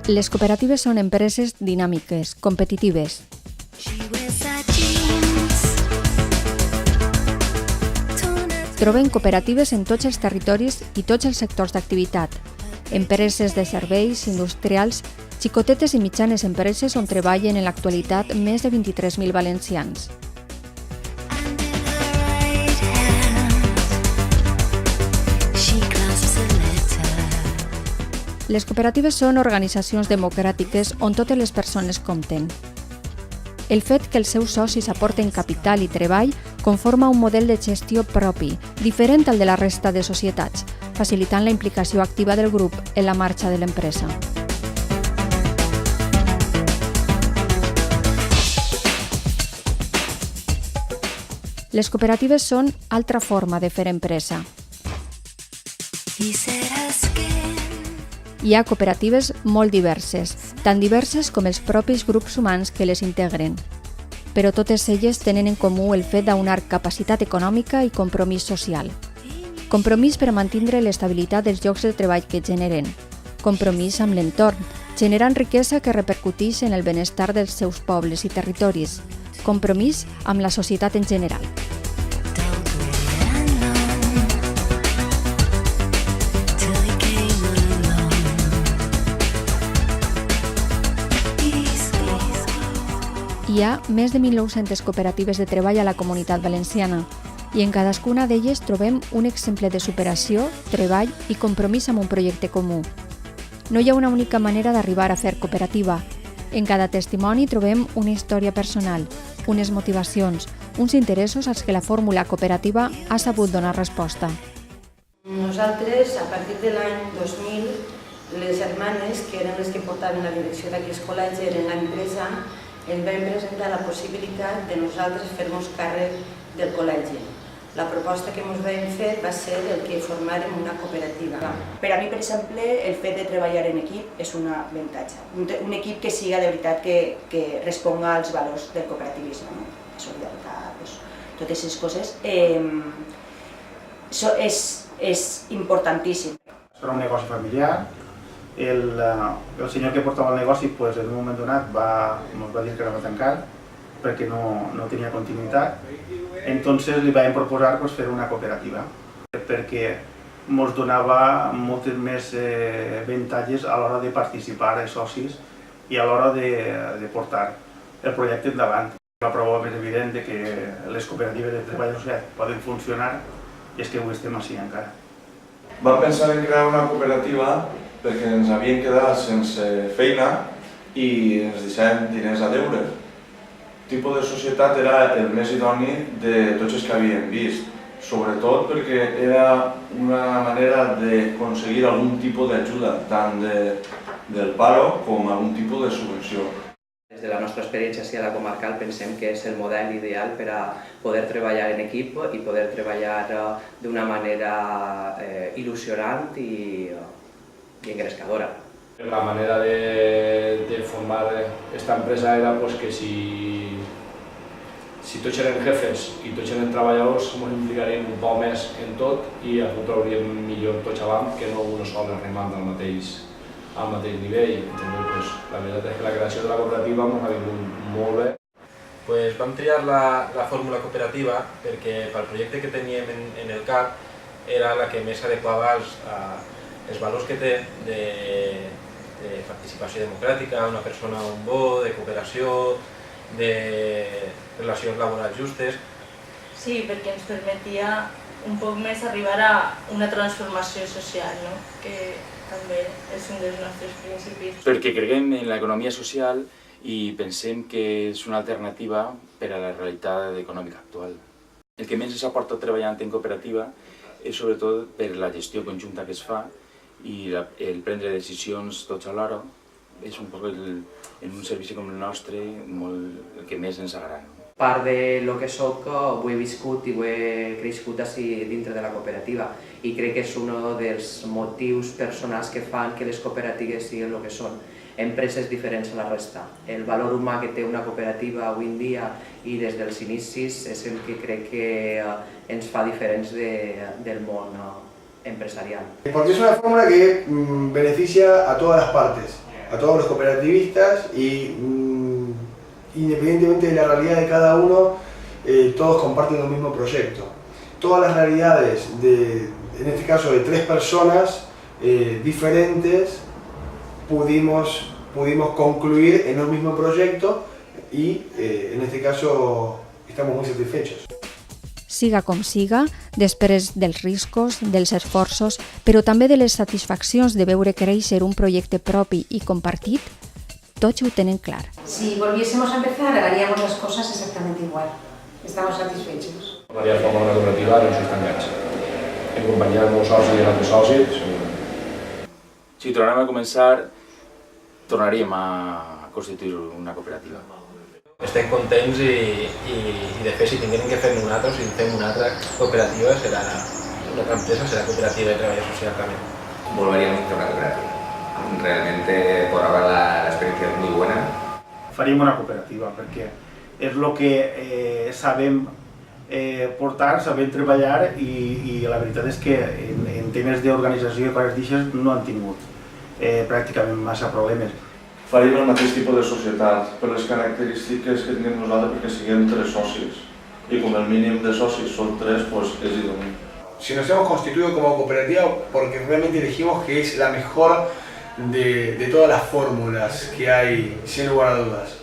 Les cooperatives són empreses dinàmiques, competitives. Trobem cooperatives en tots els territoris i tots els sectors d'activitat. Empreses de serveis, industrials, xicotetes i mitjanes empreses on treballen en l'actualitat més de 23.000 valencians. Les cooperatives són organitzacions democràtiques on totes les persones compten. El fet que els seus socis aporten capital i treball conforma un model de gestió propi, diferent al de la resta de societats, facilitant la implicació activa del grup en la marxa de l'empresa. Les cooperatives són altra forma de fer empresa. Hi ha cooperatives molt diverses, tan diverses com els propis grups humans que les integren. Però totes elles tenen en comú el fet d'aunar capacitat econòmica i compromís social. Compromís per a mantenir l'estabilitat dels llocs de treball que generen. Compromís amb l'entorn, generant riquesa que repercuteix en el benestar dels seus pobles i territoris. Compromís amb la societat en general. Hi ha més de 1.900 cooperatives de treball a la Comunitat Valenciana i en cadascuna d'elles trobem un exemple de superació, treball i compromís amb un projecte comú. No hi ha una única manera d'arribar a fer cooperativa. En cada testimoni trobem una història personal, unes motivacions, uns interessos als que la fórmula cooperativa ha sabut donar resposta. Nosaltres, a partir de l'any 2000, les germanes, que eren les que portaven la direcció d'aquest col·legi, eren l'empresa, ens vam presentar la possibilitat de nosaltres fer-nos càrrec del col·legi. La proposta que ens vam fer va ser el que formàrem una cooperativa. Per a mi, per exemple, el fet de treballar en equip és un avantatge. Un equip que siga de veritat que responga als valors del cooperativisme, solidaritat, totes aquestes coses. Això és importantíssim. Era un negoci familiar. El senyor que portava el negoci en un moment donat ens va dir que anava a tancar perquè no tenia continuïtat. Entonces li vam proposar fer una cooperativa perquè ens donava moltes més avantatges a l'hora de participar els socis i a l'hora de portar el projecte endavant. La prova més evident que les cooperatives de treball associat poden funcionar és que avui estem així encara. Vam pensar en crear una cooperativa perquè ens havíem quedat sense feina i ens deixàvem diners a deure. El tipus de societat era el més idoni de tots els que havíem vist, sobretot perquè era una manera d'aconseguir algun tipus d'ajuda, tant del paro com algun tipus de subvenció. Des de la nostra experiència a la comarcal pensem que és el model ideal per a poder treballar en equip i poder treballar d'una manera il·lusionant i engrescadora. La manera de formar esta empresa era que si tots eren jefes i tots eren treballadors ens implicaríem un poc més en tot i ens ho trauríem millor tots avant que no un sol remant al mateix nivell. La veritat és que la creació de la cooperativa ens ha vingut molt bé. Vam triar la fórmula cooperativa perquè pel projecte que teníem en el cap era la que més adequava els valors que té de participació democràtica, una persona un bo, de cooperació, de relacions laborals justes. Sí, perquè ens permetia un poc més arribar a una transformació social, que també és un dels nostres principis. Perquè creiem en l'economia social i pensem que és una alternativa per a la realitat econòmica actual. El que més ens aporta treballant en cooperativa és sobretot per la gestió conjunta que es fa i el prendre decisions tots alhora és un poc en un servici com el nostre el que més ens agrada. Part de lo que soc ho he viscut i ho he crescut dintre de la cooperativa i crec que és un dels motius personals que fan que les cooperatives siguin el que són, empreses diferents a la resta. El valor humà que té una cooperativa avui en dia i des dels inicis és el que crec que ens fa diferents del món empresarial. Porque es una fórmula que beneficia a todas las partes, a todos los cooperativistas y independientemente de la realidad de cada uno, todos comparten un mismo proyecto. Todas las realidades, en este caso de 3 personas diferentes, pudimos concluir en un mismo proyecto y en este caso estamos muy satisfechos. Siga com siga, després dels riscos, dels esforços, però també de les satisfaccions de veure créixer un projecte propi i compartit, tots ho tenen clar. Si volviésemos a empezar, haríamos las cosas exactamente igual. Estamos satisfechos. Tornaria a formar una cooperativa en Sustangats. En companyia del meu soci i de l'altre soci. Si tornem a començar, tornaríem a constituir una cooperativa. Estem contents i de fet, si tinguem que fer una altra o si fem una altra cooperativa, serà una altra empresa, serà cooperativa de treball social també. Volveríamos a una cooperativa. Realmente por ahora la experiencia es muy buena. Faríem una cooperativa perquè és el que sabem portar, sabem treballar i la veritat és que en temes d'organització i coses d'aixes no han tingut pràcticament massa problemes. Faríem el mateix tipus de societat per les característiques que tenim nosaltres perquè siguem 3 socis i com el mínim de socis són 3, pues és idoni. Si nos hemos constituido como cooperativa porque realmente elegimos que es la mejor de todas las fórmulas que hay, sin lugar a dudas.